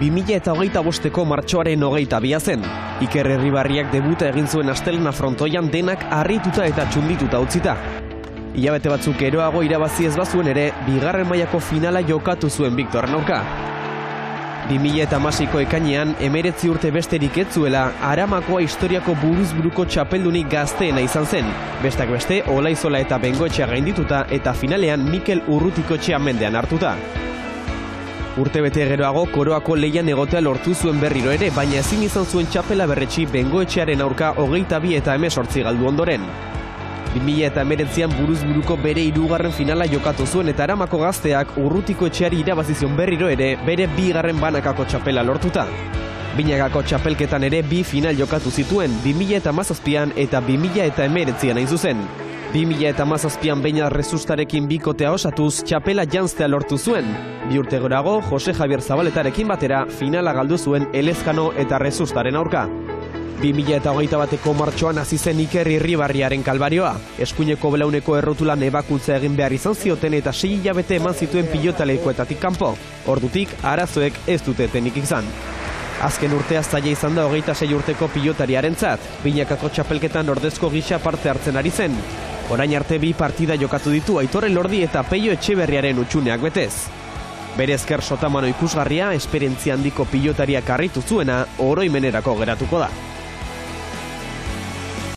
2025ko martxoaren 22 zen. Iker Erribarriak debuta egin zuen astelena frontoian denak harrituta eta txundituta utzita. Hilabete batzuk geroago irabazi ez bazuen ere, bigarren mailako finala jokatu zuen Viktorren aurka. 2016ko ekainean, 19 urte besterik ez zuela, Aramakoa historiako buruz-buruko txapeldunik gazteena izan zen. Bestak beste, Olaizola eta Bengoetxea gaindituta eta finalean Mikel Urrutikotxea mendean hartuta. Urtebete geroago koroako lehian egotea lortu zuen berriro ere, baina ezin izan zuen txapela berretsi Bengoetxearen aurka 22 eta 18 galdu ondoren. 2019an buruz-buruko bere 3. finala jokatu zuen eta Aramako gazteak Urrutikoetxeari irabazizion berriro ere bere 2. banakako txapela lortuta. Binakako txapelketan ere 2 final jokatu zituen 2017an eta 2019an hain zuzen. 2017an Beñat Resustarekin bikotea osatuz txapela janztea lortu zuen. 2 urte gorago Jose Javier Zabaletarekin batera finala galdu zuen Elezkano eta Resustaren aurka. 2021ko martxoan hasi zen Iker Irribarriaren kalbarioa. Eskuineko belauneko errotulan ebakuntza egin behar izan zioten eta 6 hilabete eman zituen pilotalekuetatik kanpo. Ordutik arazoek ez dute etenik izan. Azken urtea zaila izan da 26 urteko pilotariarentzat. Binakako txapelketan ordezko gisa parte hartzen ari zen. Orain arte 2 partida jokatu ditu Aitor Elordi eta Peio Etxeberriaren utxuneak betez. Bere esker sotamano ikusgarria, esperientzia handiko pilotariak harritu zuena, oroimenerako geratuko da.